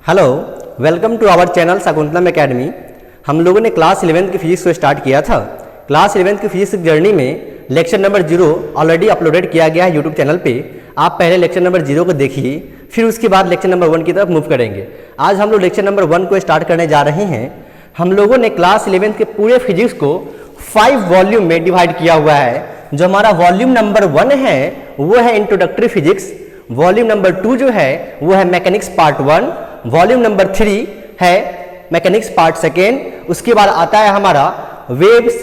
Hello, welcome to our channel Shakuntalam academy. हम लोगों ने क्लास 11th की फिजिक्स को स्टार्ट किया था। क्लास 11th की फिजिक्स जर्नी में लेक्चर नंबर 0 ऑलरेडी अपलोडेड किया गया है यूट्यूब चैनल पे। आप पहले लेक्चर नंबर 0 को देखिए, फिर उसके बाद लेक्चर नंबर 1 की तरफ मूव करेंगे। आज हम लोग लेक्चर नंबर 1 को स्टार्ट करने जा रहे हैं। हम लोगों ने क्लास 11th के पूरे फिजिक्स को 5 वॉल्यूम में डिवाइड किया हुआ है। जो हमारा वॉल्यूम नंबर 1 है वो है इंट्रोडक्टरी फिजिक्स, वॉल्यूम नंबर 2 जो है वो है मैकेनिक्स पार्ट 1, वॉल्यूम नंबर 3 है मैकेनिक्स पार्ट 2, उसके बाद आता है हमारा waves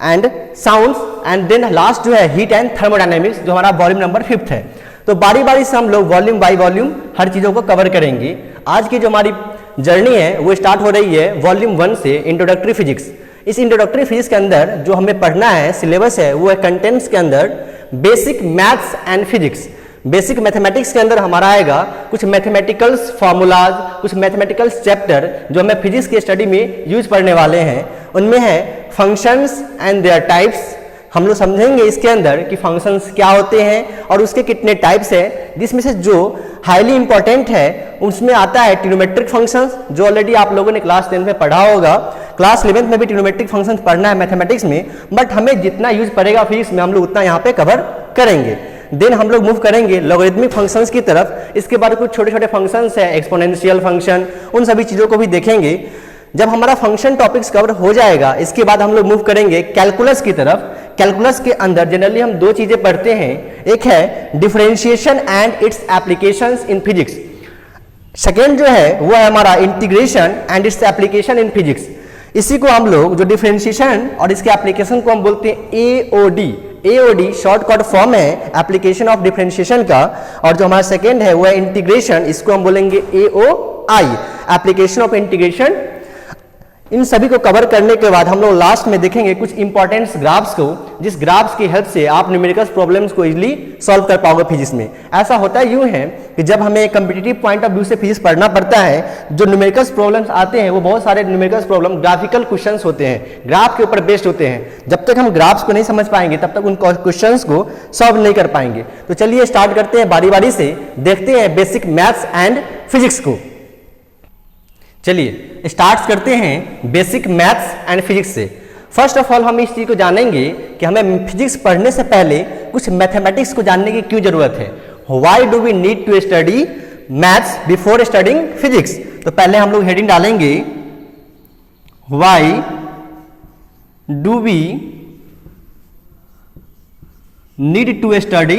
and sounds, and then last जो है हीट एंड थर्मोडायनेमिक्स जो हमारा वॉल्यूम नंबर 5 है। तो बारी बारी से हम लोग वॉल्यूम बाय वॉल्यूम हर चीज़ों को कवर करेंगे। आज की जो हमारी जर्नी है वो स्टार्ट हो रही है वॉल्यूम 1 से, इंट्रोडक्टरी फिजिक्स। इस इंट्रोडक्टरी फिजिक्स के अंदर जो हमें पढ़ना है, सिलेबस है, वो है कंटेंट्स के अंदर basic maths and physics. Basic mathematics के अंदर हमारा आएगा कुछ मैथमेटिकल्स फार्मूलाज, कुछ मैथमेटिकल्स चैप्टर जो हमें फिजिक्स की स्टडी में यूज पढ़ने वाले हैं। उनमें है फंक्शंस एंड देयर टाइप्स। हम लोग समझेंगे इसके अंदर कि फंक्शंस क्या होते हैं और उसके कितने टाइप्स हैं, जिसमें से जो हाईली इंपॉर्टेंट है उसमें आता है ट्रिग्नोमेट्रिक फंक्शंस, जो ऑलरेडी आप लोगों ने क्लास 10 में पढ़ा होगा। क्लास 11th में भी ट्रिग्नोमेट्रिक फंक्शंस पढ़ना है मैथमेटिक्स में, बट हमें जितना यूज पड़ेगा फिजिक्स में हम लोग उतना यहाँ पे कवर करेंगे। देन हम लोग मूव करेंगे लॉगरिथमिक फंक्शंस की तरफ। इसके बाद कुछ छोटे छोटे फंक्शंस है, एक्सपोनेंशियल फंक्शन, उन सभी चीज़ों को भी देखेंगे। जब हमारा फंक्शन टॉपिक्स कवर हो जाएगा, इसके बाद हम लोग मूव करेंगे कैलकुलस की तरफ। कैलकुलस के अंदर जनरली हम दो चीज़ें पढ़ते हैं, एक है differentiation and it's applications in physics, second जो है वो है हमारा integration and its application in physics. इसी को हम लोग जो डिफरेंशिएशन और इसके एप्लीकेशन को हम बोलते हैं एओडी। एओडी शॉर्टकट फॉर्म है एप्लीकेशन ऑफ डिफरेंशिएशन का, और जो हमारा सेकेंड है वो है इंटीग्रेशन, इसको हम बोलेंगे एओआई, एप्लीकेशन ऑफ इंटीग्रेशन। इन सभी को कवर करने के बाद हम लोग लास्ट में देखेंगे कुछ इंपॉर्टेंट ग्राफ्स को, जिस ग्राफ्स की हेल्प से आप न्यूमेरिकल प्रॉब्लम्स को इजीली सॉल्व कर पाओगे फिजिक्स में। ऐसा होता है यूं है कि जब हमें कॉम्पिटिटिव पॉइंट ऑफ व्यू से फिजिक्स पढ़ना पड़ता है, जो न्यूमेरिकल प्रॉब्लम्स आते हैं वो बहुत सारे न्यूमेरिकल प्रॉब्लम ग्राफिकल क्वेश्चंस होते हैं, ग्राफ के ऊपर बेस्ड होते हैं। जब तक हम ग्राफ्स को नहीं समझ पाएंगे तब तक उन क्वेश्चंस को सॉल्व नहीं कर पाएंगे। तो चलिए स्टार्ट करते हैं बारी बारी से, देखते हैं बेसिक मैथ्स एंड फिजिक्स को। चलिए स्टार्ट करते हैं बेसिक मैथ्स एंड फिजिक्स से। फर्स्ट ऑफ ऑल हम इस चीज को जानेंगे कि हमें फिजिक्स पढ़ने से पहले कुछ मैथमेटिक्स को जानने की क्यों जरूरत है। Why do we need to study maths before studying physics. तो पहले हम लोग हेडिंग डालेंगे why do we need to study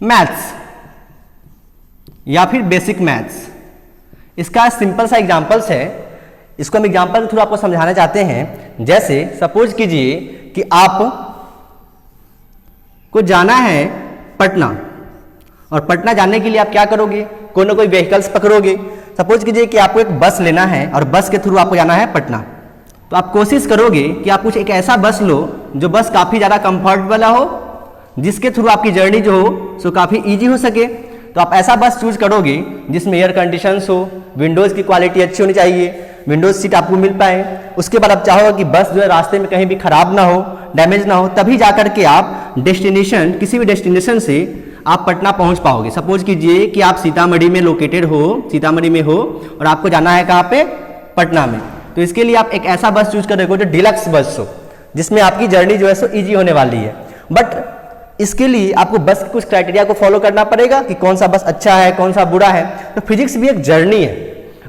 maths या फिर बेसिक मैथ्स। इसका सिंपल सा एग्जांपल्स है, इसको हम एग्जांपल के थ्रू आपको समझाना चाहते हैं। जैसे सपोज कीजिए कि आप को जाना है पटना, और पटना जाने के लिए आप क्या करोगे, कोई ना कोई व्हीकल्स पकड़ोगे। सपोज कीजिए कि आपको एक बस लेना है और बस के थ्रू आपको जाना है पटना। तो आप कोशिश करोगे कि आप कुछ एक ऐसा बस लो जो बस काफ़ी ज़्यादा कंफर्टेबल हो, जिसके थ्रू आपकी जर्नी जो हो सो काफ़ी ईजी हो सके। तो आप ऐसा बस चूज करोगे जिसमें एयर कंडीशंस हो, विंडोज़ की क्वालिटी अच्छी होनी चाहिए, विंडोज सीट आपको मिल पाए। उसके बाद आप चाहोगे कि बस जो है रास्ते में कहीं भी खराब ना हो, डैमेज ना हो, तभी जाकर के आप डेस्टिनेशन, किसी भी डेस्टिनेशन से आप पटना पहुंच पाओगे। सपोज कीजिए कि आप सीतामढ़ी में लोकेटेड हो, सीतामढ़ी में हो और आपको जाना है कहाँ पे, पटना में। तो इसके लिए आप एक ऐसा बस चूज करोगे जो डिलक्स बस हो, जिसमें आपकी जर्नी जो है सो ईजी होने वाली है। बट इसके लिए आपको बस के कुछ क्राइटेरिया को फॉलो करना पड़ेगा कि कौन सा बस अच्छा है, कौन सा बुरा है। तो फिजिक्स भी एक जर्नी है।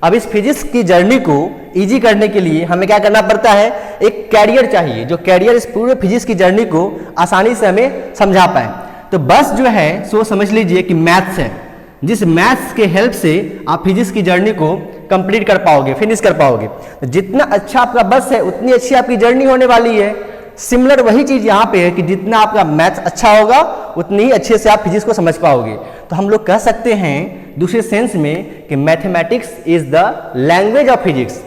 अब इस फिजिक्स की जर्नी को इजी करने के लिए हमें क्या करना पड़ता है, एक कैरियर चाहिए, जो कैरियर इस पूरे फिजिक्स की जर्नी को आसानी से हमें समझा पाए। तो बस जो है सो समझ लीजिए कि मैथ्स है, जिस मैथ्स के हेल्प से आप फिजिक्स की जर्नी को कंप्लीट कर पाओगे, फिनिश कर पाओगे। तो जितना अच्छा आपका बस है उतनी अच्छी आपकी जर्नी होने वाली है। सिमिलर वही चीज यहाँ पे है कि जितना आपका मैथ्स अच्छा होगा उतनी ही अच्छे से आप फिजिक्स को समझ पाओगे। तो हम लोग कह सकते हैं दूसरे सेंस में कि mathematics is the language of physics,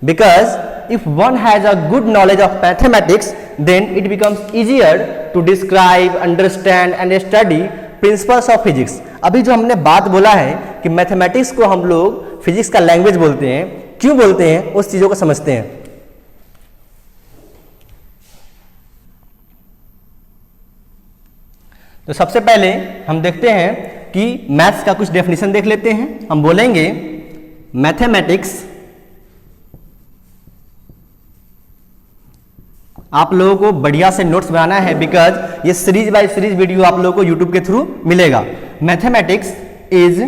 because if one has a good knowledge of mathematics then it becomes easier to describe, understand and study principles of physics. अभी जो हमने बात बोला है कि मैथमेटिक्स को हम लोग फिजिक्स का लैंग्वेज बोलते हैं, क्यों बोलते हैं उस चीजों को समझते हैं। तो सबसे पहले हम देखते हैं कि मैथ्स का कुछ डेफिनेशन देख लेते हैं। हम बोलेंगे मैथमेटिक्स, आप लोगों को बढ़िया से नोट्स बनाना है बिकॉज ये सीरीज बाय सीरीज वीडियो आप लोगों को यूट्यूब के थ्रू मिलेगा। Mathematics is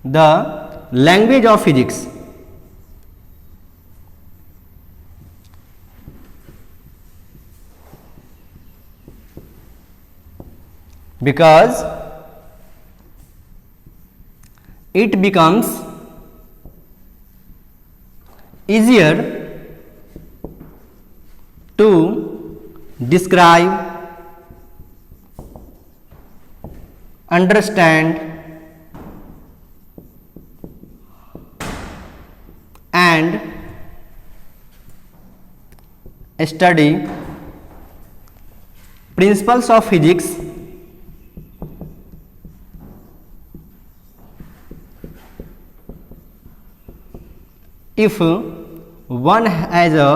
the language of physics, because it becomes easier to describe, understand and study principles of physics if one has a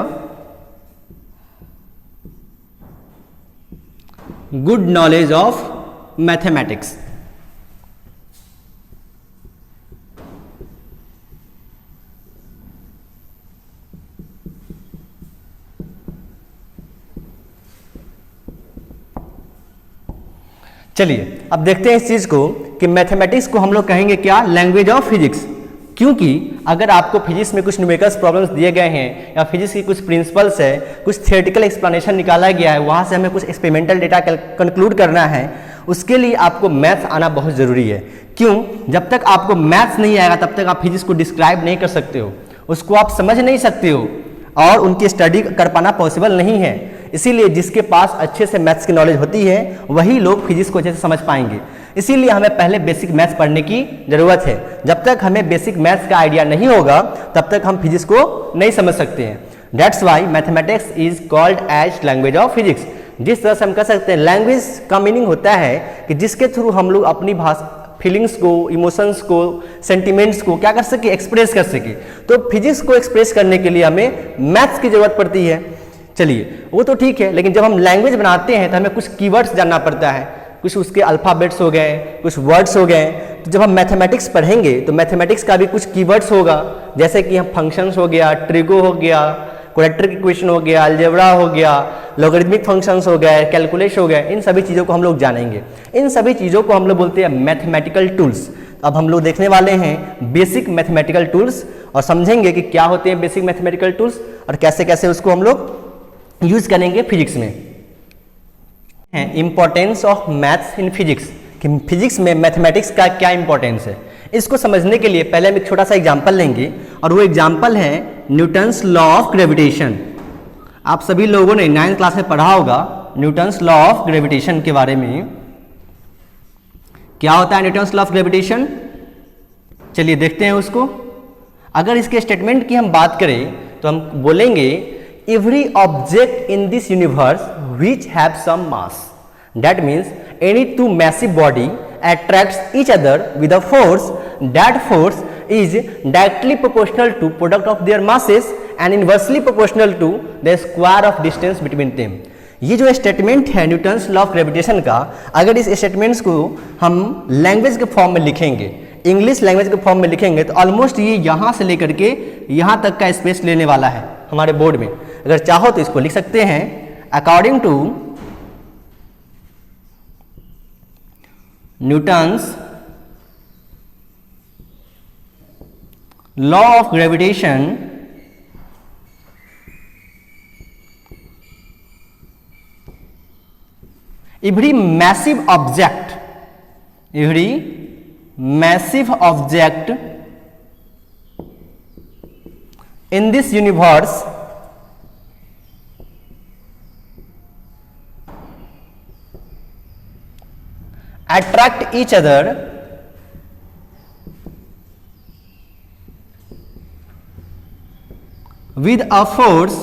good knowledge of mathematics। चलिए अब देखते हैं इस चीज को कि मैथमेटिक्स को हम लोग कहेंगे क्या, लैंग्वेज ऑफ फिजिक्स। क्योंकि अगर आपको फिजिक्स में कुछ न्यूमेरिकल्स प्रॉब्लम्स दिए गए हैं या फिजिक्स की कुछ प्रिंसिपल्स है, कुछ थियोरेटिकल एक्सप्लेनेशन निकाला गया है, वहाँ से हमें कुछ एक्सपेरिमेंटल डेटा कंक्लूड करना है, उसके लिए आपको मैथ्स आना बहुत ज़रूरी है। क्यों? जब तक आपको मैथ्स नहीं आएगा तब तक आप फिजिक्स को डिस्क्राइब नहीं कर सकते हो, उसको आप समझ नहीं सकते हो और उनकी स्टडी कर पाना पॉसिबल नहीं है। इसीलिए जिसके पास अच्छे से मैथ्स की नॉलेज होती है वही लोग फिजिक्स को अच्छे से समझ पाएंगे। इसीलिए हमें पहले बेसिक मैथ्स पढ़ने की जरूरत है। जब तक हमें बेसिक मैथ्स का आइडिया नहीं होगा तब तक हम फिजिक्स को नहीं समझ सकते हैं। That's why mathematics is called as language of physics. जिस तरह से हम कह सकते हैं, लैंग्वेज का मीनिंग होता है कि जिसके थ्रू हम लोग अपनी भाषा, फीलिंग्स को, इमोशंस को, सेंटिमेंट्स को क्या कर सके, एक्सप्रेस कर सके। तो फिजिक्स को एक्सप्रेस करने के लिए हमें मैथ्स की जरूरत पड़ती है। चलिए वो तो ठीक है, लेकिन जब हम लैंग्वेज बनाते हैं तो हमें कुछ कीवर्ड्स जानना पड़ता है, कुछ उसके अल्फ़ाबेट्स हो गए, कुछ वर्ड्स हो गए। तो जब हम मैथमेटिक्स पढ़ेंगे तो मैथमेटिक्स का भी कुछ कीवर्ड्स होगा, जैसे कि हम फंक्शंस हो गया, ट्रिगो हो गया, क्वाड्रेटिक इक्वेशन हो गया, अलजेब्रा हो गया, लॉगरिथमिक फंक्शंस हो गए, कैलकुलेशन हो गए। इन सभी चीज़ों को हम लोग जानेंगे। इन सभी चीज़ों को हम लोग बोलते हैं मैथमेटिकल टूल्स। अब हम लोग देखने वाले हैं बेसिक मैथमेटिकल टूल्स और समझेंगे कि क्या होते हैं बेसिक मैथमेटिकल टूल्स और कैसे कैसे उसको हम लोग यूज करेंगे फिजिक्स में। Importance of maths in physics, कि फिजिक्स में मैथमेटिक्स का क्या इंपॉर्टेंस है। इसको समझने के लिए पहले हम एक छोटा सा एग्जांपल लेंगे और वो एग्जांपल है न्यूटन्स लॉ ऑफ ग्रेविटेशन। आप सभी लोगों ने 9th क्लास में पढ़ा होगा न्यूटन्स लॉ ऑफ ग्रेविटेशन के बारे में। क्या होता है न्यूटन्स लॉ ऑफ ग्रेविटेशन? चलिए देखते हैं उसको। अगर इसके स्टेटमेंट की हम बात करें तो हम बोलेंगे every object in this universe which have some mass, that means any two massive body attracts each other with a force, that force is directly proportional to product of their masses and inversely proportional to the square of distance between them। ये जो statement है Newton's law of gravitation का, अगर इस statements को हम language के form में लिखेंगे, इंग्लिश लैंग्वेज के फॉर्म में लिखेंगे तो ऑलमोस्ट ये यहाँ से लेकर के यहाँ तक का स्पेस लेने वाला है हमारे बोर्ड में। अगर चाहो तो इसको लिख सकते हैं according to Newton's law of gravitation, every massive object in this universe attract each other with a force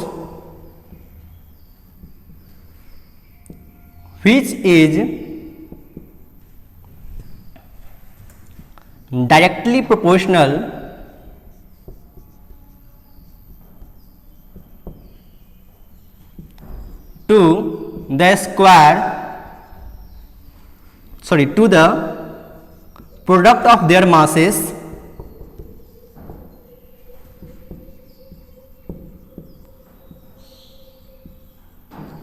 which is directly proportional to the product of their masses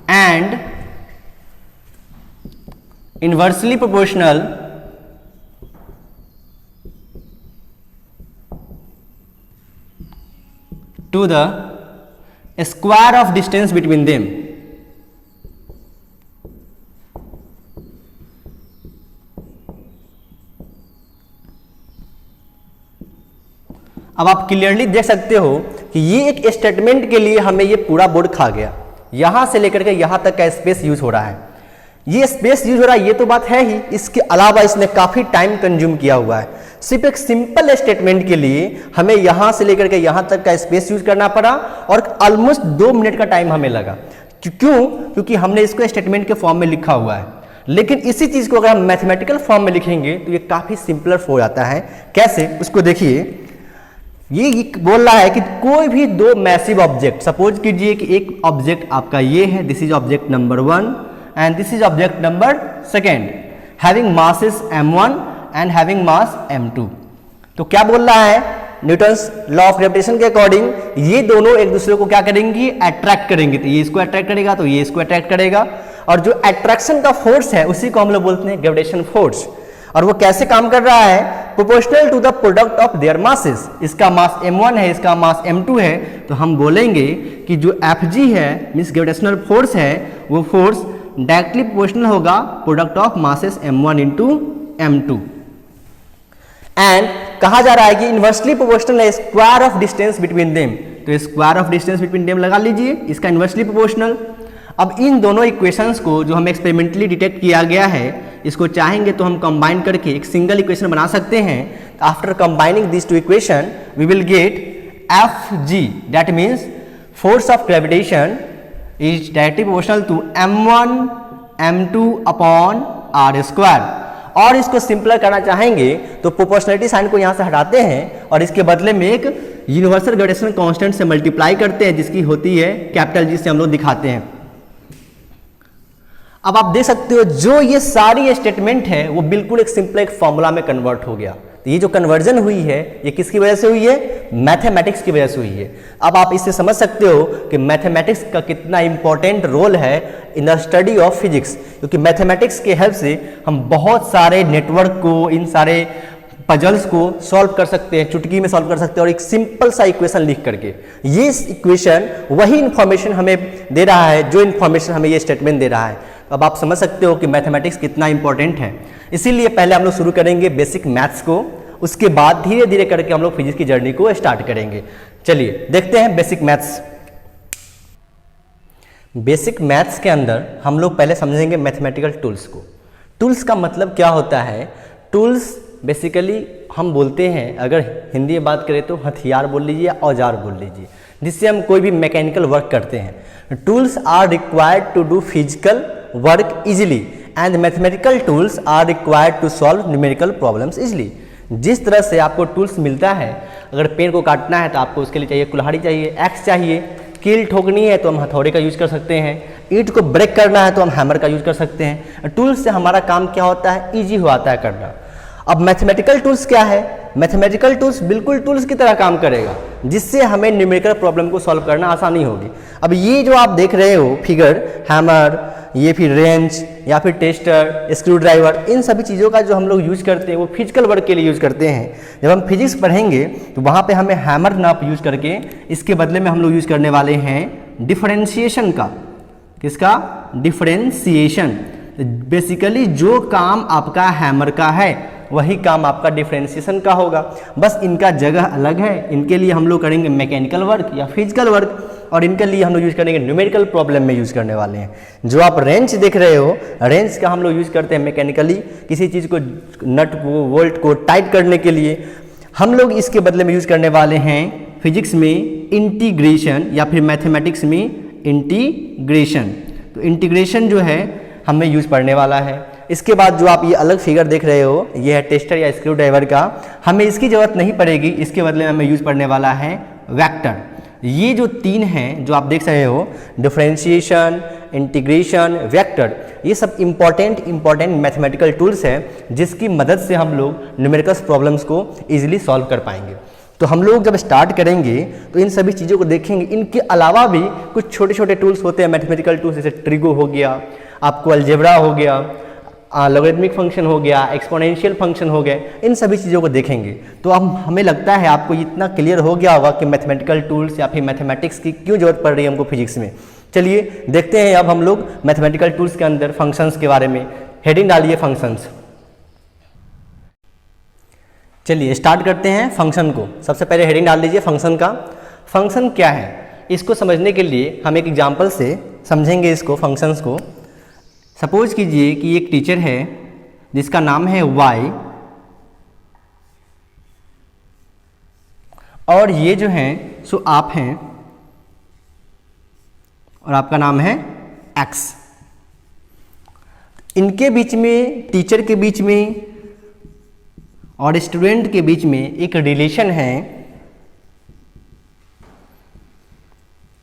and inversely proportional to the square of distance between them. अब आप clearly देख सकते हो कि ये एक statement के लिए हमें ये पूरा बोर्ड खा गया, यहां से लेकर के यहां तक का स्पेस यूज हो रहा है। ये स्पेस यूज हो रहा है ये तो बात है ही, इसके अलावा इसने काफी टाइम कंज्यूम किया हुआ है। सिर्फ एक सिंपल स्टेटमेंट के लिए हमें यहां से लेकर के यहां तक का स्पेस यूज करना पड़ा और ऑलमोस्ट 2 मिनट का टाइम हमें लगा। क्यों? क्योंकि हमने इसको स्टेटमेंट के फॉर्म में लिखा हुआ है। लेकिन इसी चीज को अगर हम मैथमेटिकल फॉर्म में लिखेंगे तो ये काफी सिंपलर हो जाता है। कैसे? उसको देखिए। ये बोल रहा है कि कोई भी दो मैसिव ऑब्जेक्ट, सपोज कीजिए कि एक ऑब्जेक्ट आपका ये है, this is object number 1 and this is object number 2 having masses m1 and having mass m2। तो क्या बोल रहा है? न्यूटन्स लॉ ऑफ ग्रेविटेशन के अकॉर्डिंग ये दोनों एक दूसरे को क्या करेंगी? अट्रैक्ट करेंगे। तो ये इसको अट्रैक्ट करेगा तो ये इसको अट्रैक्ट करेगा, और जो अट्रैक्शन का फोर्स है उसी को हम लोग बोलते हैं ग्रेविटेशन फोर्स। और वो कैसे काम कर रहा है? Proportional to the product of their masses. इसका मास m1 है, इसका मास m2 है, तो हम बोलेंगे कि जो Fg है मींस ग्रेविटेशनल फोर्स है, वो फोर्स डायरेक्टली प्रोपोर्शनल होगा product of masses m1 into m2। And कहा जा रहा है कि इनवर्सली प्रोपोर्शनल है square of distance between them. तो square of distance between them लगा लीजिए, इसका इनवर्सली प्रोपोर्शनल। अब इन दोनों इक्वेशंस को जो हम एक्सपेरिमेंटली डिटेक्ट किया गया है, इसको चाहेंगे तो हम कंबाइन करके एक सिंगल इक्वेशन बना सकते हैं। After combining this two equation we will get Fg, that means force of gravitation is directly proportional to m1 m2 upon r square. और इसको सिंपलर करना चाहेंगे तो प्रोपोर्शनलिटी साइन को यहां से हटाते हैं और इसके बदले में एक यूनिवर्सल ग्रेविटेशन कांस्टेंट से मल्टीप्लाई करते हैं, जिसकी होती है कैपिटल G से हम लोग दिखाते हैं। अब आप देख सकते हो जो ये सारी स्टेटमेंट है वो बिल्कुल एक सिंपल एक फॉर्मूला में कन्वर्ट हो गया। तो ये जो कन्वर्जन हुई है ये किसकी वजह से हुई है? मैथमेटिक्स की वजह से हुई है। अब आप इससे समझ सकते हो कि मैथमेटिक्स का कितना इंपॉर्टेंट रोल है in the study of physics, क्योंकि मैथमेटिक्स के हेल्प से हम बहुत सारे नेटवर्क को, इन सारे पजल्स को सॉल्व कर सकते हैं, चुटकी में सॉल्व कर सकते हैं, और एक सिंपल सा इक्वेशन लिख करके। ये इक्वेशन वही इंफॉर्मेशन हमें दे रहा है जो इंफॉर्मेशन हमें ये स्टेटमेंट दे रहा है। अब आप समझ सकते हो कि मैथमेटिक्स कितना इंपॉर्टेंट है। इसीलिए पहले हम लोग शुरू करेंगे बेसिक मैथ्स को, उसके बाद धीरे धीरे करके हम लोग फिजिक्स की जर्नी को स्टार्ट करेंगे। चलिए देखते हैं बेसिक मैथ्स। बेसिक मैथ्स के अंदर हम लोग पहले समझेंगे मैथमेटिकल टूल्स को। टूल्स का मतलब क्या होता है? टूल्स बेसिकली हम बोलते हैं, अगर हिंदी में बात करें तो हथियार बोल लीजिए या औजार बोल लीजिए, जिससे हम कोई भी मैकेनिकल वर्क करते हैं। Tools are required to do physical work easily and mathematical tools are required to solve numerical problems easily. जिस तरह से आपको टूल्स मिलता है, अगर पेड़ को काटना है तो आपको उसके लिए चाहिए कुल्हाड़ी, चाहिए एक्स, चाहिए कील ठोकनी है तो हम हथौड़े का यूज कर सकते हैं, ईंट को ब्रेक करना है तो हम हैमर का यूज कर सकते हैं। टूल्स से हमारा काम क्या होता है? ईजी हो आता है करना। अब मैथमेटिकल टूल्स क्या है? मैथमेटिकल टूल्स बिल्कुल टूल्स की तरह काम करेगा, जिससे हमें न्यूमेरिकल प्रॉब्लम को सॉल्व करना आसानी होगी। अब ये जो आप देख रहे हो फिगर, हैमर, ये फिर रेंच या फिर टेस्टर, स्क्रू ड्राइवर, इन सभी चीज़ों का जो हम लोग यूज करते हैं वो फिजिकल वर्क के लिए यूज करते हैं। जब हम फिजिक्स पढ़ेंगे तो वहाँ पे हमें हैमर ना यूज करके इसके बदले में हम लोग यूज करने वाले हैं डिफरेंशिएशन का। किसका? डिफरेंशिएशन। बेसिकली जो काम आपका हैमर का है वही काम आपका डिफरेंशिएशन का होगा, बस इनका जगह अलग है। इनके लिए हम लोग करेंगे मैकेनिकल वर्क या फिजिकल वर्क, और इनके लिए हम लोग यूज करेंगे न्यूमेरिकल प्रॉब्लम में यूज करने वाले हैं। जो आप रेंच देख रहे हो, रेंच का हम लोग यूज करते हैं मैकेनिकली, किसी चीज़ को, नट को, बोल्ट को टाइट करने के लिए। हम लोग इसके बदले में यूज करने वाले हैं फिजिक्स में इंटीग्रेशन या फिर मैथमेटिक्स में इंटीग्रेशन। तो इंटीग्रेशन जो है हमें यूज पढ़ने वाला है। इसके बाद जो आप ये अलग फिगर देख रहे हो, ये है टेस्टर या स्क्रू ड्राइवर का, हमें इसकी जरूरत नहीं पड़ेगी। इसके बदले में हमें यूज पढ़ने वाला है वेक्टर। ये जो तीन हैं जो आप देख रहे हो, डिफरेंशिएशन, इंटीग्रेशन, वेक्टर, ये सब इम्पॉर्टेंट मैथमेटिकल टूल्स हैं जिसकी मदद से हम लोग न्यूमेरिकल प्रॉब्लम्स को ईजिली सॉल्व कर पाएंगे। तो हम लोग जब स्टार्ट करेंगे तो इन सभी चीज़ों को देखेंगे। इनके अलावा भी कुछ छोटे छोटे टूल्स होते हैं मैथमेटिकल टूल्स, जैसे ट्रिगो हो गया, आपको अलजेब्रा हो गया, लॉगरिथमिक फंक्शन हो गया, एक्सपोनेंशियल फंक्शन हो गए, इन सभी चीज़ों को देखेंगे। तो अब हमें लगता है आपको इतना क्लियर हो गया होगा कि मैथमेटिकल टूल्स या फिर मैथमेटिक्स की क्यों जरूरत पड़ रही है हमको फिजिक्स में। चलिए देखते हैं अब हम लोग मैथमेटिकल टूल्स के अंदर फंक्शंस के बारे में। हेडिंग डालिए फंक्शंस। चलिए स्टार्ट करते हैं फंक्शन को। सबसे पहले हेडिंग डाल दीजिए फंक्शन का। फंक्शन क्या है इसको समझने के लिए हम एक एग्जाम्पल से समझेंगे इसको, फंक्शंस को। सपोज कीजिए कि एक टीचर है जिसका नाम है y, और ये जो हैं सो आप हैं और आपका नाम है x। इनके बीच में, टीचर के बीच में और स्टूडेंट के बीच में एक रिलेशन है,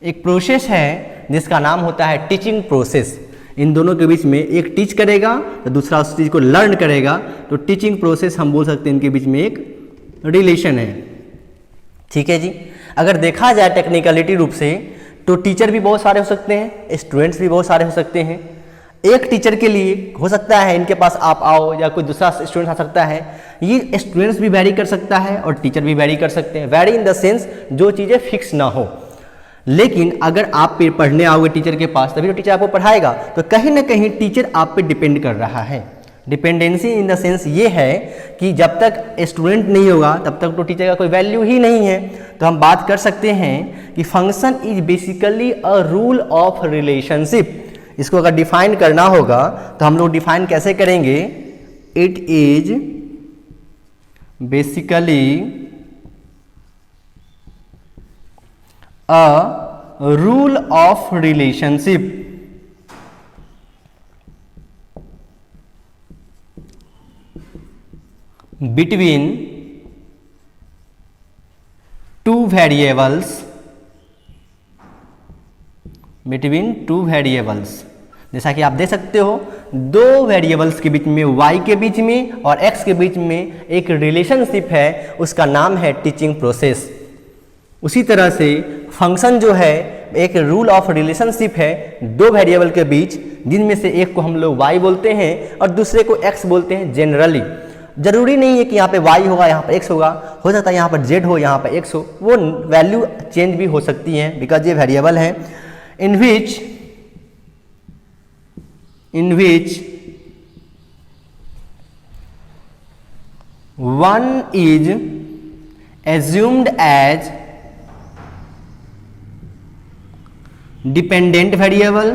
एक प्रोसेस है जिसका नाम होता है टीचिंग प्रोसेस। इन दोनों के बीच में एक टीच करेगा तो दूसरा उस चीज़ को लर्न करेगा, तो टीचिंग प्रोसेस हम बोल सकते हैं इनके बीच में एक रिलेशन है। ठीक है जी। अगर देखा जाए टेक्निकलिटी रूप से तो टीचर भी बहुत सारे हो सकते हैं, स्टूडेंट्स भी बहुत सारे हो सकते हैं। एक टीचर के लिए हो सकता है इनके पास आप आओ या कोई दूसरा स्टूडेंट आ सकता है। ये स्टूडेंट्स भी वैरी कर सकता है और टीचर भी वैरी कर सकते हैं। वैरी इन द सेंस जो चीज़ें फिक्स ना हो। लेकिन अगर आप पढ़ने आओगे टीचर के पास तभी तो टीचर आपको पढ़ाएगा, तो कहीं ना कहीं टीचर आप पे डिपेंड कर रहा है। डिपेंडेंसी इन द सेंस ये है कि जब तक स्टूडेंट नहीं होगा तब तक तो टीचर का कोई वैल्यू ही नहीं है। तो हम बात कर सकते हैं कि function is basically a rule of relationship. इसको अगर डिफाइन करना होगा तो हम लोग डिफाइन कैसे करेंगे? It is basically a rule of relationship between two variables, जैसा कि आप देख सकते हो दो वेरिएबल्स के बीच में, y के बीच में और x के बीच में एक रिलेशनशिप है, उसका नाम है टीचिंग प्रोसेस। उसी तरह से फंक्शन जो है एक रूल ऑफ रिलेशनशिप है दो वेरिएबल के बीच, जिनमें से एक को हम लोग y बोलते हैं और दूसरे को x बोलते हैं। जनरली जरूरी नहीं है कि यहाँ पे y होगा यहाँ पे x होगा, हो सकता है यहाँ पर z हो यहाँ पे x हो, वो वैल्यू चेंज भी हो सकती हैं बिकॉज ये वेरिएबल हैं in which one is assumed as dependent variable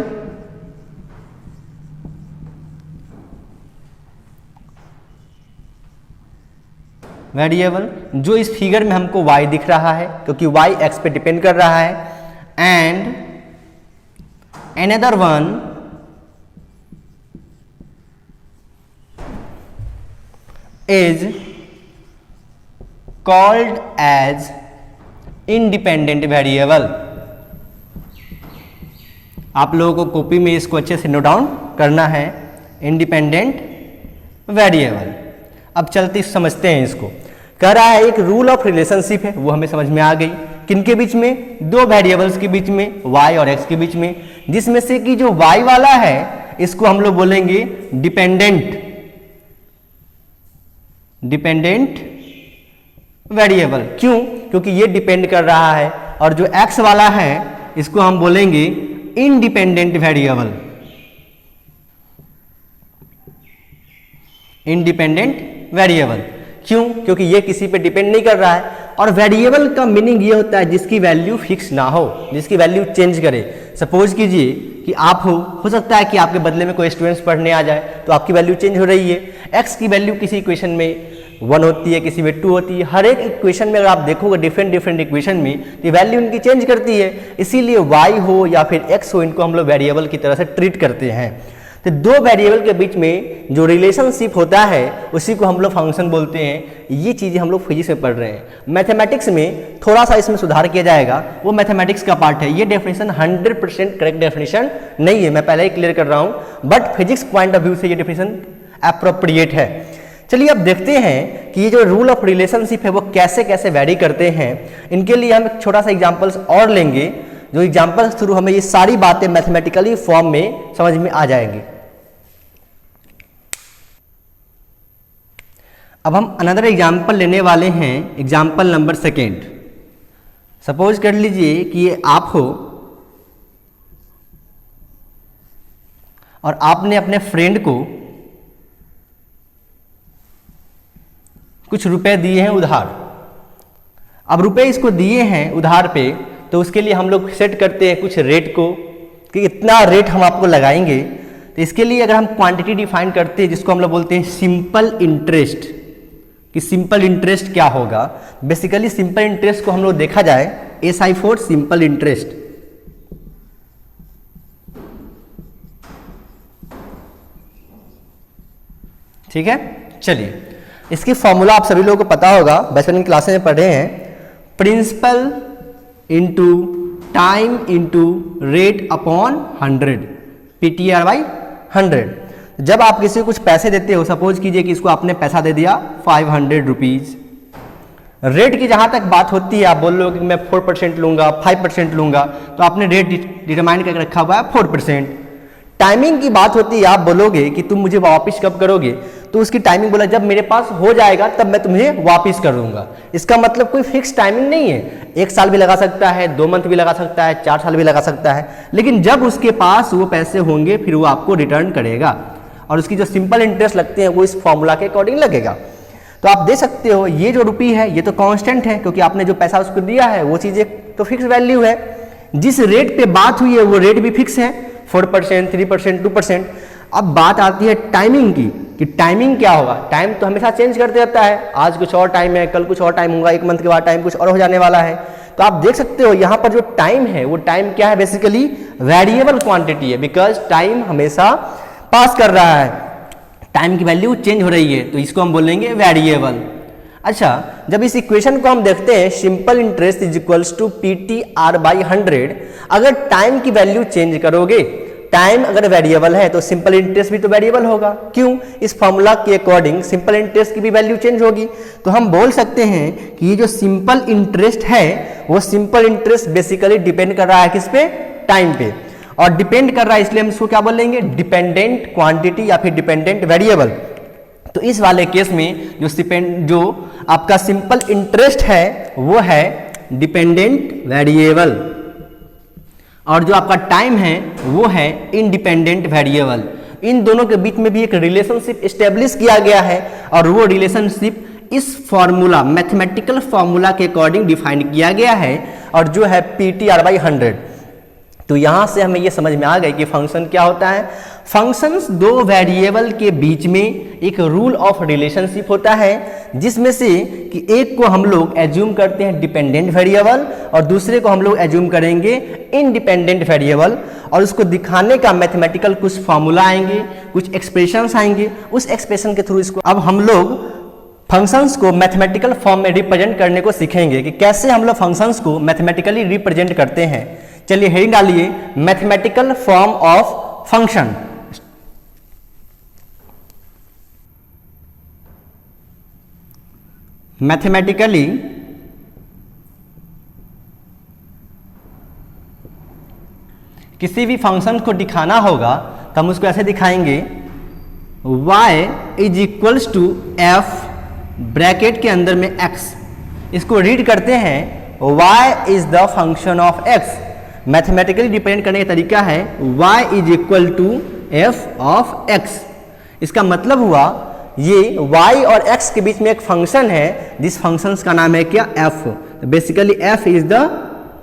जो इस फिगर में हमको y दिख रहा है क्योंकि y x पे डिपेंड कर रहा है, and another one is called as independent variable. आप लोगों को कॉपी में इसको अच्छे से नोट डाउन करना है, इंडिपेंडेंट वेरिएबल। अब चलते समझते हैं इसको। कह रहा है एक रूल ऑफ रिलेशनशिप है, वो हमें समझ में आ गई। किनके बीच में? दो वेरिएबल्स के बीच में, y और x के बीच में, जिसमें से कि जो y वाला है इसको हम लोग बोलेंगे डिपेंडेंट वेरिएबल। क्यों? क्योंकि ये डिपेंड कर रहा है। और जो x वाला है इसको हम बोलेंगे इंडिपेंडेंट वेरिएबल। इंडिपेंडेंट वेरिएबल क्यों? क्योंकि ये किसी पे डिपेंड नहीं कर रहा है। और वेरिएबल का मीनिंग ये होता है जिसकी वैल्यू फिक्स ना हो, जिसकी वैल्यू चेंज करे। सपोज कीजिए कि आप हो सकता है कि आपके बदले में कोई स्टूडेंट्स पढ़ने आ जाए तो आपकी वैल्यू चेंज हो रही है। एक्स की वैल्यू किसी इक्वेशन में 1 होती है, किसी में 2 होती है। हर एक इक्वेशन में अगर आप देखोगे डिफरेंट इक्वेशन में तो वैल्यू इनकी चेंज करती है। इसीलिए y हो या फिर x हो, इनको हम लोग वेरिएबल की तरह से ट्रीट करते हैं। तो दो वेरिएबल के बीच में जो रिलेशनशिप होता है उसी को हम लोग फंक्शन बोलते हैं। ये चीज़ें हम लोग फिजिक्स में पढ़ रहे हैं। मैथमेटिक्स में थोड़ा सा इसमें सुधार किया जाएगा, वो मैथमेटिक्स का पार्ट है। ये डेफिनेशन 100% करेक्ट डेफिनेशन नहीं है, मैं पहले ही क्लियर कर रहा हूँ, but physics point of view से ये डेफिनेशन अप्रोप्रिएट है। चलिए अब देखते हैं कि ये जो रूल ऑफ रिलेशनशिप है वो कैसे कैसे वैरी करते हैं। इनके लिए हम एक छोटा सा एग्जाम्पल्स और लेंगे, जो एग्जाम्पल्स थ्रू हमें ये सारी बातें मैथमेटिकली फॉर्म में समझ में आ जाएंगी। अब हम अनदर एग्जाम्पल लेने वाले हैं, एग्जाम्पल नंबर 2। सपोज कर लीजिए कि ये आप हो और आपने अपने फ्रेंड को कुछ रुपए दिए हैं उधार। अब रुपए इसको दिए हैं उधार पे, तो उसके लिए हम लोग सेट करते हैं कुछ रेट को कि इतना रेट हम आपको लगाएंगे। तो इसके लिए अगर हम क्वांटिटी डिफाइन करते हैं जिसको हम लोग बोलते हैं सिंपल इंटरेस्ट, कि सिंपल इंटरेस्ट क्या होगा। बेसिकली सिंपल इंटरेस्ट को हम लोग देखा जाए SI फॉर सिंपल इंटरेस्ट। ठीक है, चलिए इसकी फॉर्मूला आप सभी लोगों को पता होगा, बचपन की क्लासेस में पढ़े हैं। Principal into time into rate upon 100, PTR/100। जब आप किसी को कुछ पैसे देते हो, सपोज कीजिए कि इसको आपने पैसा दे दिया 500 रुपीज। रेट की जहां तक बात होती है, आप बोल लो कि मैं 4% लूंगा, 5% लूंगा, तो आपने रेट डिटरमाइन करके रखा हुआ है 4%। टाइमिंग की बात होती है, आप बोलोगे कि तुम मुझे वापस कब करोगे, तो उसकी टाइमिंग बोला जब मेरे पास हो जाएगा तब मैं तुम्हें वापस कर दूंगा। इसका मतलब कोई फिक्स टाइमिंग नहीं है, 1 साल भी लगा सकता है, 2 मंथ भी लगा सकता है, 4 साल भी लगा सकता है, लेकिन जब उसके पास वो पैसे होंगे फिर वो आपको रिटर्न करेगा। और उसकी जो सिंपल इंटरेस्ट लगते हैं वो इस फॉर्मूला के अकॉर्डिंग लगेगा। तो आप देख सकते हो ये जो रुपये है ये तो कांस्टेंट है, क्योंकि आपने जो पैसा उसको दिया है वो चीज़ एक तो फिक्स वैल्यू है। जिस रेट पे बात हुई है वो रेट भी फिक्स है, 4%, 3%, 2%। अब बात आती है टाइमिंग की, कि टाइमिंग क्या होगा। टाइम तो हमेशा चेंज करते रहता है, आज कुछ और टाइम है, कल कुछ और टाइम होगा, 1 मंथ के बाद टाइम कुछ और हो जाने वाला है। तो आप देख सकते हो यहाँ पर जो टाइम है वो टाइम क्या है, बेसिकली वेरिएबल क्वांटिटी है, बिकॉज टाइम हमेशा पास कर रहा है, टाइम की वैल्यू चेंज हो रही है, तो इसको हम बोलेंगे वेरिएबल। अच्छा, जब इस इक्वेशन को हम देखते हैं, simple interest is equals to PTR/100। अगर टाइम की वैल्यू चेंज करोगे, टाइम अगर वेरिएबल है तो सिंपल इंटरेस्ट भी तो वेरिएबल होगा। क्यों? इस फॉर्मूला के अकॉर्डिंग सिंपल इंटरेस्ट की भी वैल्यू चेंज होगी। तो हम बोल सकते हैं कि ये जो सिंपल इंटरेस्ट है वो सिंपल इंटरेस्ट बेसिकली डिपेंड कर रहा है किस पे, टाइम पे। और डिपेंड कर रहा है इसलिए हम इसको क्या बोलेंगे, डिपेंडेंट क्वांटिटी या फिर डिपेंडेंट वेरिएबल। तो इस वाले केस में जो आपका सिंपल इंटरेस्ट है वो है डिपेंडेंट वेरिएबल, और जो आपका टाइम है वो है इंडिपेंडेंट वेरिएबल। इन दोनों के बीच में भी एक रिलेशनशिप एस्टेब्लिश किया गया है, और वो रिलेशनशिप इस फॉर्मूला, मैथमेटिकल फॉर्मूला के अकॉर्डिंग डिफाइन किया गया है, और जो है PTR/100। तो यहां से हमें ये समझ में आ गई कि फंक्शन क्या होता है। फंक्शंस दो वेरिएबल के बीच में एक रूल ऑफ रिलेशनशिप होता है, जिसमें से कि एक को हम लोग एज्यूम करते हैं डिपेंडेंट वेरिएबल और दूसरे को हम लोग एज्यूम करेंगे इंडिपेंडेंट वेरिएबल, और उसको दिखाने का मैथमेटिकल कुछ फॉर्मूला आएंगे, कुछ एक्सप्रेशंस आएंगे। उस एक्सप्रेशन के थ्रू इसको अब हम लोग फंक्शंस को मैथमेटिकल फॉर्म में रिप्रेजेंट करने को सीखेंगे कि कैसे हम लोग फंक्शंस को मैथमेटिकली रिप्रेजेंट करते हैं। चलिए हेडिंग डालिए, mathematical form of function. Mathematically किसी भी फंक्शन को दिखाना होगा तो हम उसको ऐसे दिखाएंगे, y is equals to f bracket के अंदर में x। इसको रीड करते हैं y is the function of x। Mathematically depend करने का तरीका है y is equal to f of x। इसका मतलब हुआ ये y और x के बीच में एक फंक्शन है, जिस फंक्शन का नाम है क्या, f। Basically f is the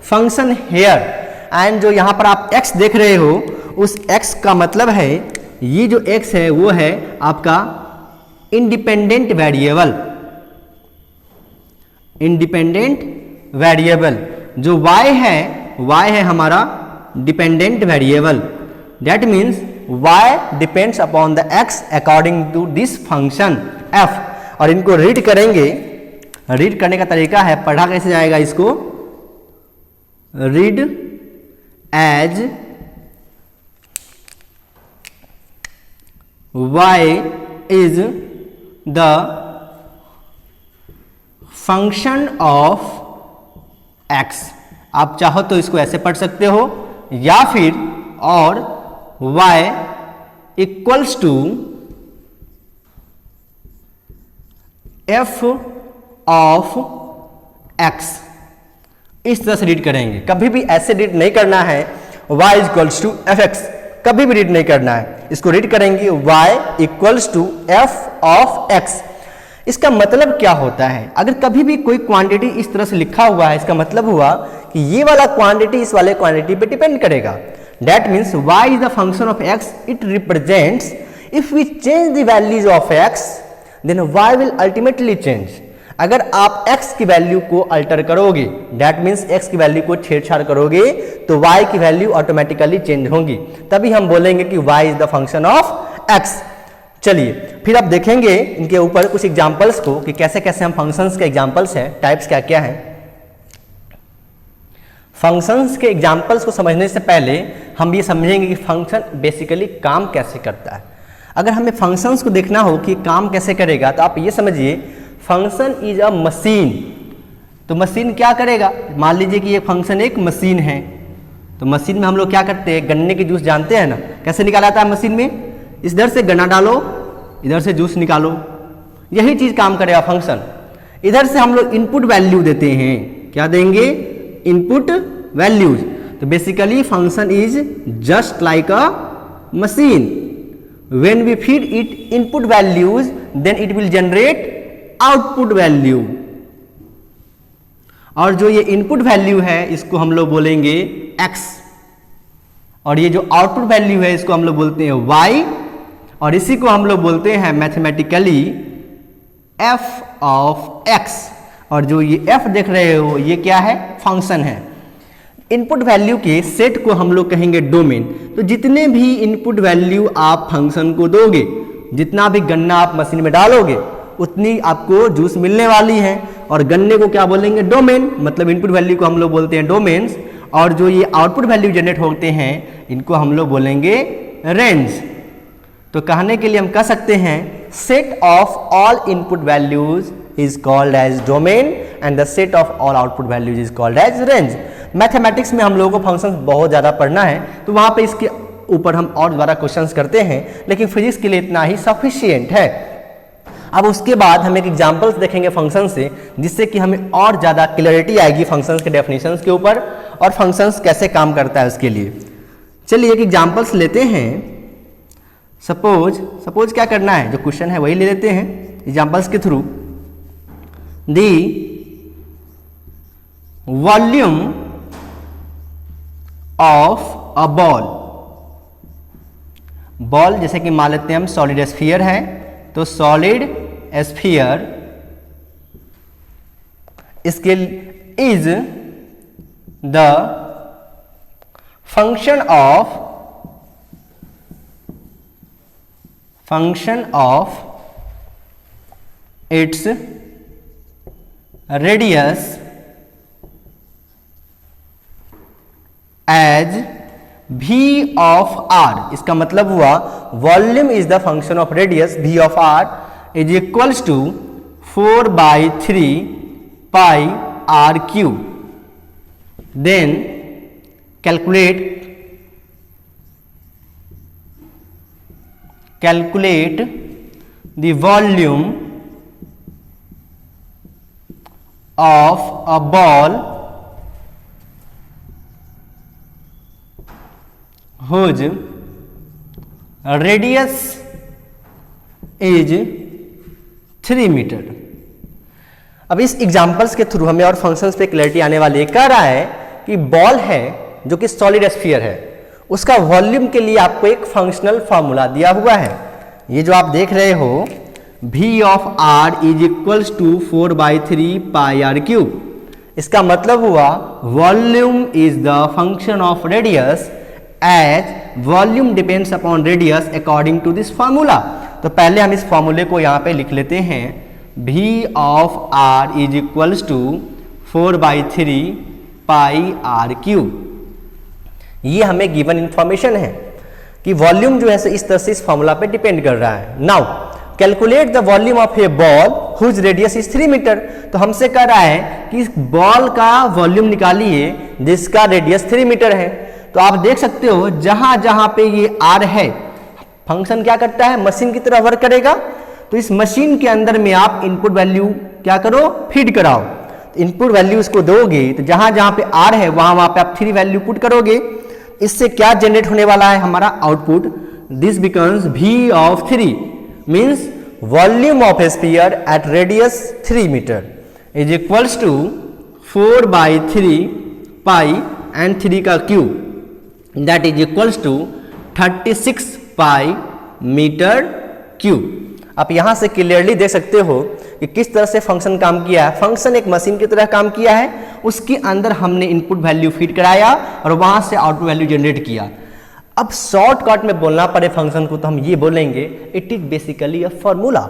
function here, and जो यहां पर आप x देख रहे हो उस x का मतलब है, ये जो x है वो है आपका इंडिपेंडेंट वेरिएबल। इंडिपेंडेंट वेरिएबल जो y है हमारा dependent variable. That means y depends upon the x according to this function f। और इनको रीड करेंगे, रीड करने का तरीका है, पढ़ा कैसे जाएगा इसको, read as y is the function of x। आप चाहो तो इसको ऐसे पढ़ सकते हो, या फिर और y equals to f of x, इस तरह से रीड करेंगे। कभी भी ऐसे रीड नहीं करना है y equals to F X, कभी भी रीड नहीं करना है। इसको रीड करेंगे y equals to F of x। इसका मतलब क्या होता है, अगर कभी भी कोई क्वांटिटी इस तरह से लिखा हुआ है, इसका मतलब हुआ कि ये वाला क्वांटिटी इस वाले क्वांटिटी पे डिपेंड करेगा। That means y is the function of x, it represents if we change the values of x then y will ultimately change. अगर आप x की वैल्यू को अल्टर करोगे, दैट मीन्स x की वैल्यू को छेड़छाड़ करोगे, तो y की वैल्यू ऑटोमेटिकली चेंज होगी, तभी हम बोलेंगे कि y is the function of x। चलिए फिर आप देखेंगे इनके ऊपर कुछ एग्जांपल्स को कि कैसे कैसे हम फंक्शंस के एग्जांपल्स हैं, टाइप्स क्या क्या हैं। फंक्शंस के एग्जांपल्स को समझने से पहले हम ये समझेंगे कि फंक्शन बेसिकली काम कैसे करता है। अगर हमें फंक्शंस को देखना हो कि काम कैसे करेगा, तो आप ये समझिए फंक्शन इज अ मशीन। तो मशीन क्या करेगा, मान लीजिए कि ये फंक्शन एक मशीन है, तो मशीन में हम लोग क्या करते हैं, गन्ने की जूस जानते हैं ना, कैसे निकाला जाता है मशीन में, इधर से गन्ना डालो, इधर से जूस निकालो, यही चीज काम करेगा फंक्शन। इधर से हम लोग इनपुट वैल्यू देते हैं, क्या देंगे, इनपुट वैल्यूज। तो basically function is just like a machine, when we feed it input values then it will generate output value. और जो ये इनपुट वैल्यू है इसको हम लोग बोलेंगे x, और ये जो आउटपुट वैल्यू है इसको हम लोग बोलते हैं y, और इसी को हम लोग बोलते हैं मैथमेटिकली f ऑफ x। और जो ये f देख रहे हो ये क्या है, फंक्शन है। इनपुट वैल्यू के सेट को हम लोग कहेंगे डोमेन। तो जितने भी इनपुट वैल्यू आप फंक्शन को दोगे, जितना भी गन्ना आप मशीन में डालोगे, उतनी आपको जूस मिलने वाली है। और गन्ने को क्या बोलेंगे, डोमेन, मतलब इनपुट वैल्यू को हम लोग बोलते हैं डोमेन्स। और जो ये आउटपुट वैल्यू जनरेट होते हैं इनको हम लोग बोलेंगे रेंज। तो कहने के लिए हम कह सकते हैं set of all input values is called as domain and the set of all output values is called as range. Mathematics में हम लोगों को फंक्शंस बहुत ज़्यादा पढ़ना है, तो वहाँ पे इसके ऊपर हम और दोबारा क्वेश्चंस करते हैं, लेकिन फिजिक्स के लिए इतना ही सफिशिएंट है। अब उसके बाद हम एक एग्जांपल्स देखेंगे फंक्शन से, जिससे कि हमें और ज़्यादा क्लैरिटी आएगी फंक्शंस के डेफिनेशंस के ऊपर और फंक्शंस कैसे काम करता है उसके लिए। चलिए एक एग्जांपल्स लेते हैं। सपोज क्या करना है, जो क्वेश्चन है वही ले लेते हैं एग्जांपल्स के through. The volume of a ball, जैसे कि मान लेते हैं हम सॉलिड स्फीयर है, तो सॉलिड स्फीयर इसके is the function of its radius as v of r। इसका मतलब हुआ volume is the function of radius v of r is equals to 4/3 pi r cube. Then calculate the volume of a ball whose radius is 3 metre. अब इस examples के through हमें और functions पे clarity आने वाली है। कह रहा है कि बॉल है जो कि सॉलिड स्फीयर है, उसका वॉल्यूम के लिए आपको एक फंक्शनल फार्मूला दिया हुआ है। ये जो आप देख रहे हो v of r is equals to 4/3 pi r cube. इसका मतलब हुआ volume is the function of radius as volume depends upon radius according to this formula. तो पहले हम इस फॉर्मूले को यहाँ पे लिख लेते हैं, V of R is equals to 4/3 pi R cube. ये हमें गिवन इंफॉर्मेशन है कि वॉल्यूम जो है इस तरह से इस फॉर्मूला पे डिपेंड कर रहा है। Now calculate the volume of a ball whose radius is 3 metre. तो हमसे कह रहा है कि इस बॉल का वॉल्यूम निकालिए जिसका रेडियस 3 मीटर है। तो आप देख सकते हो जहां जहां पे ये आर है, फंक्शन क्या करता है, मशीन की तरह वर्क करेगा। तो इस मशीन के अंदर में आप इनपुट वैल्यू क्या करो, फीड कराओ। इनपुट वैल्यू इसको दोगे तो जहां जहां पे आर है वहां पे आप 3 वैल्यू पुट करोगे। इससे क्या जनरेट होने वाला है, हमारा output, this becomes V of 3 means volume of a sphere at radius 3 metre is equals to 4/3 pi and 3 का cube that is equals to 36 pi metre cube. आप यहां से क्लियरली देख सकते हो कि किस तरह से फंक्शन काम किया है। फंक्शन एक मशीन की तरह काम किया है, उसके अंदर हमने इनपुट वैल्यू फीड कराया और वहां से आउटपुट वैल्यू जनरेट किया। अब शॉर्टकट में बोलना पड़े फंक्शन को तो हम ये बोलेंगे, it is basically a formula.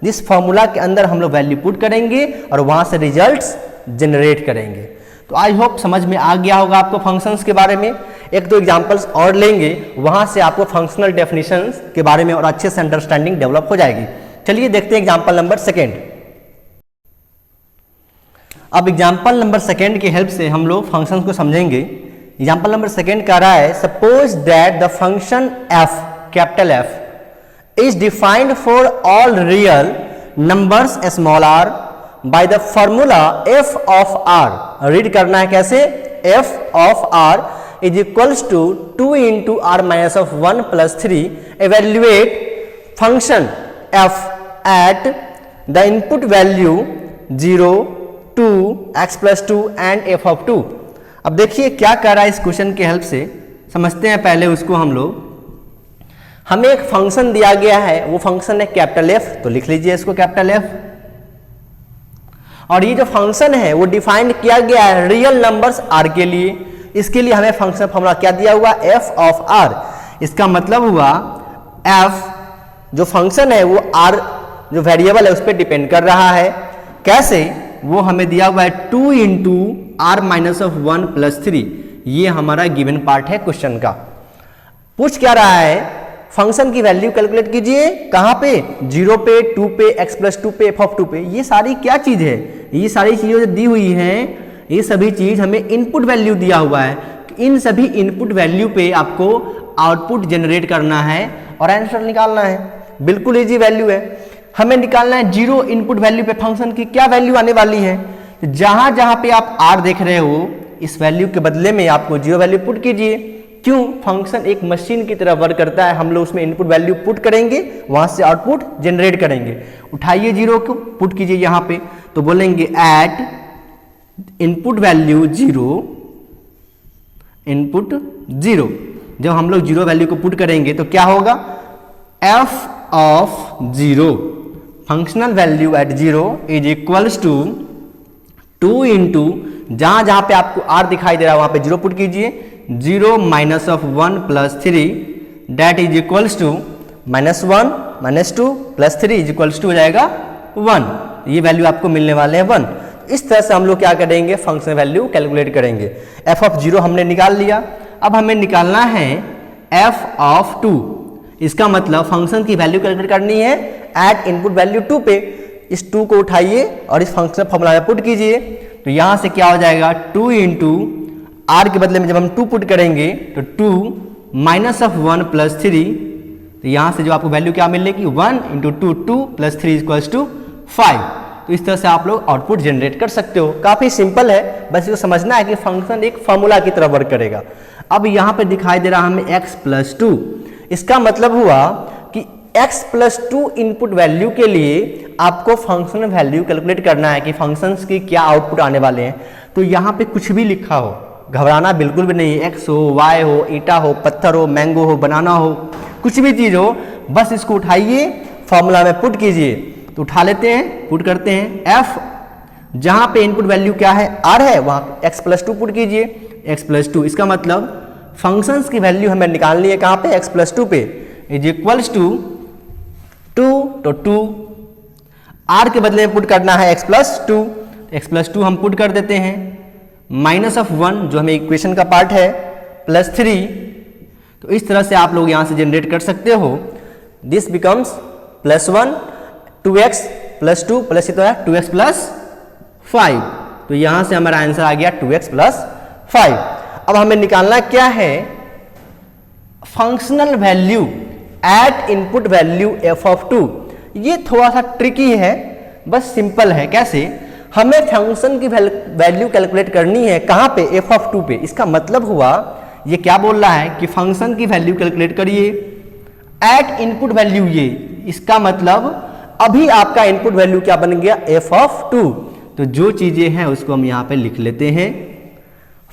जिस फॉर्मूला के अंदर हम लोग वैल्यू पुट करेंगे और वहां से रिजल्ट्स जनरेट करेंगे। तो आई होप समझ में आ गया होगा आपको फंक्शंस के बारे में। एक दो एग्जांपल्स और लेंगे, वहां से आपको फंक्शनल डेफिनेशंस के बारे में और अच्छे से अंडरस्टैंडिंग डेवलप हो जाएगी। चलिए देखते हैं एग्जांपल नंबर 2। अब एग्जांपल नंबर 2 की हेल्प से हम लोग फंक्शंस को समझेंगे। एग्जांपल नंबर 2 कह रहा है, suppose that the function f, capital F is defined for all real numbers small r by the formula f of r। Read करना है कैसे, f of r is equals to 2 into r minus of 1 plus 3। Evaluate function f at the input value 0, 2, x plus 2 and f of 2। अब देखिए क्या कर रहा है, इस क्वेश्चन की हेल्प से समझते हैं पहले उसको हम लोग। हमें एक फंक्शन दिया गया है, वो फंक्शन है कैपिटल F, तो लिख लीजिए इसको कैपिटल F। और ये जो फंक्शन है वो डिफाइंड किया गया है रियल नंबर्स r के लिए। इसके लिए हमें फंक्शन फॉर्मूला क्या दिया हुआ, f ऑफ r। इसका मतलब हुआ f जो फंक्शन है वो r जो वेरिएबल है उस पर डिपेंड कर रहा है। कैसे, वो हमें दिया हुआ है 2 into r minus of 1 plus 3। ये हमारा गिवन पार्ट है क्वेश्चन का। पूछ क्या रहा है, फंक्शन की वैल्यू कैलकुलेट कीजिए, कहां पे, 0 पे, 2 पे, x प्लस 2 पे, f ऑफ 2 पे। ये सारी क्या चीज है, ये सारी चीजें जो दी हुई हैं, ये सभी चीज हमें इनपुट वैल्यू दिया हुआ है। इन सभी इनपुट वैल्यू पे आपको आउटपुट जनरेट करना है और आंसर निकालना है। बिल्कुल इजी वैल्यू है। हमें निकालना है 0 इनपुट वैल्यू पे फंक्शन की क्या वैल्यू आने वाली है। जहां जहां पे आप r देख रहे हो, इस वैल्यू के बदले में आपको 0 वैल्यू पुट कीजिए। क्यों, फंक्शन एक मशीन की तरह वर्क करता है। हम लोग उसमें इनपुट वैल्यू पुट करेंगे, वहां से आउटपुट जनरेट करेंगे। उठाइए 0 को, पुट कीजिए यहां पे, तो बोलेंगे एट इनपुट वैल्यू 0, इनपुट 0। जब हम लोग 0 वैल्यू को पुट करेंगे तो क्या होगा, f of 0 functional value at 0 is equals to 2 into, जहां जहां पे आपको r दिखाई दे रहा है वहां पे 0 पुट कीजिए, 0 minus of 1 plus 3 that is equals to -1 -2 plus 3 is equals to हो जाएगा 1। ये वैल्यू आपको मिलने वाले हैं 1। इस तरह से हम लोग क्या करेंगे, फंक्शन वैल्यू कैलकुलेट करेंगे। f ऑफ 0 हमने निकाल लिया। अब हमें निकालना है f ऑफ 2। इसका मतलब फंक्शन की वैल्यू कैलकुलेट करनी है एट इनपुट वैल्यू 2 पे। इस 2 को उठाइए और इस फंक्शन फॉर्मूला में पुट कीजिए, तो यहां से क्या हो जाएगा, 2 इंटू आर के बदले में जब हम 2 पुट करेंगे तो 2 माइनस ऑफ 1 प्लस 3, तो यहां से जो आपको वैल्यू क्या मिलेगी, 1 इंटू 2, 2 प्लस 3 इक्वल्स टू 5। तो इस तरह से आप लोग आउटपुट जनरेट कर सकते हो। काफी सिंपल है, बस इसको समझना है कि फंक्शन एक फॉर्मूला की तरह वर्क करेगा। अब यहाँ पे दिखाई दे रहा हमें x प्लस 2। इसका मतलब हुआ कि x प्लस 2 इनपुट वैल्यू के लिए आपको फंक्शन वैल्यू कैलकुलेट करना है कि फंक्शंस की क्या आउटपुट आने वाले हैं। तो यहाँ पे कुछ भी लिखा हो, घबराना बिल्कुल भी नहीं। x हो, y हो, ईटा हो, पत्थर हो, मैंगो हो, बनाना हो, कुछ भी चीज हो, बस इसको उठाइए, फॉर्मूला में पुट कीजिए। तो उठा लेते हैं, पुट करते हैं। f जहां पे इनपुट वैल्यू क्या है, r है, वहां x प्लस 2 पुट कीजिए, x प्लस 2। इसका मतलब फंक्शंस की वैल्यू हमें निकालनी है कहाँ पे, x+2 पे, इज इक्वल्स टू 2, तो 2 r के बदले में पुट करना है x+2, x+2 हम पुट कर देते हैं, -1 जो हमें इक्वेशन का पार्ट है, +3, तो इस तरह से आप लोग यहाँ से जनरेट कर सकते हो। दिस बिकम्स +1, 2x + 2 प्लस ये तो है 2x + 5, तो यहाँ से हमारा आंसर आ गया 2x + 5। अब हमें निकालना क्या है, functional value at input value f(2). ये थोड़ा सा ट्रिकी है, बस सिंपल है। कैसे, हमें फंक्शन की वैल्यू कैलकुलेट करनी है कहाँ पे, f(2) पे। इसका मतलब हुआ, ये क्या बोल रहा है कि फंक्शन की वैल्यू कैलकुलेट करिए एट इनपुट वैल्यू, ये इसका मतलब अभी आपका इनपुट वैल्यू क्या बन गया, f(2). तो जो चीजें हैं उसको हम यहाँ पे लिख लेते हैं,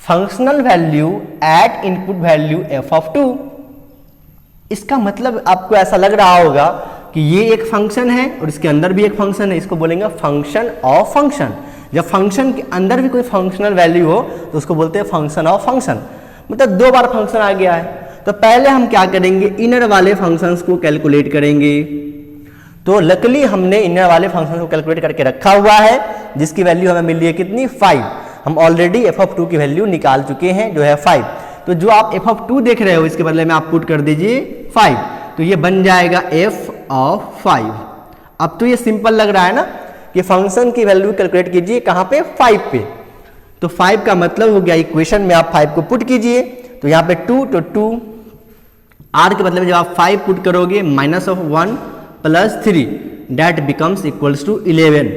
functional value at input value f(2). इसका मतलब आपको ऐसा लग रहा होगा कि ये एक फंक्शन है और इसके अंदर भी एक फंक्शन है, इसको बोलेंगे फंक्शन ऑफ फंक्शन। जब फंक्शन के अंदर भी कोई फंक्शनल वैल्यू हो तो उसको बोलते हैं फंक्शन ऑफ फंक्शन, मतलब 2 बार फंक्शन आ गया है। तो पहले हम क्या करेंगे, इनर वाले फंक्शंस को कैलकुलेट करेंगे। तो लकीली हमने इनर वाले फंक्शन को कैलकुलेट करके रखा हुआ है, जिसकी वैल्यू हमें मिली है कितनी, 5। हम ऑलरेडी f(2) की वैल्यू निकाल चुके हैं जो है 5। तो जो आप f(2) देख रहे हो इसके बदले में आप पुट कर दीजिए 5, तो ये बन जाएगा f(5). अब तो ये सिंपल लग रहा है ना कि फंक्शन की वैल्यू कैलकुलेट कीजिए कहाँ पे, 5 पे। तो 5 का मतलब हो गया, इक्वेशन में आप 5 को पुट कीजिए, तो यहाँ पे 2, तो 2 r के बदले में जब आप 5 पुट करोगे -1 + 3 डेट बिकम्स इक्वल्स टू 11।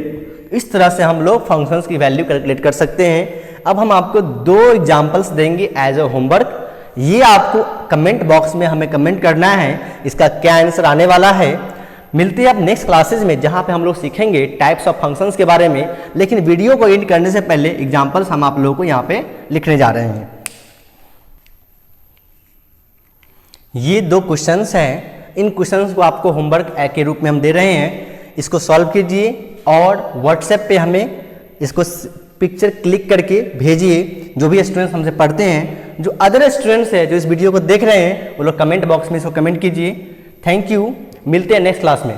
इस तरह से हम लोग फंक्शंस की वैल्यू कैलकुलेट कर सकते हैं। अब हम आपको 2 एग्जांपल्स देंगे एज अ होमवर्क। ये आपको कमेंट बॉक्स में हमें कमेंट करना है इसका क्या आंसर आने वाला है। मिलते हैं अब नेक्स्ट क्लासेस में, जहां पे हम लोग सीखेंगे टाइप्स ऑफ फंक्शंस के बारे में। लेकिन वीडियो को एंड करने से पहले एग्जांपल्स हम आप लोगों को यहाँ पे लिखने जा रहे हैं। ये 2 क्वेश्चंस हैं, इन क्वेश्चंस को आपको होमवर्क के रूप में हम दे रहे हैं। इसको सॉल्व कीजिए और व्हाट्सएप पे हमें इसको पिक्चर क्लिक करके भेजिए। जो भी स्टूडेंट्स हमसे पढ़ते हैं, जो अदर स्टूडेंट्स हैं जो इस वीडियो को देख रहे हैं, वो लोग कमेंट बॉक्स में इसको कमेंट कीजिए। थैंक यू, मिलते हैं नेक्स्ट क्लास में।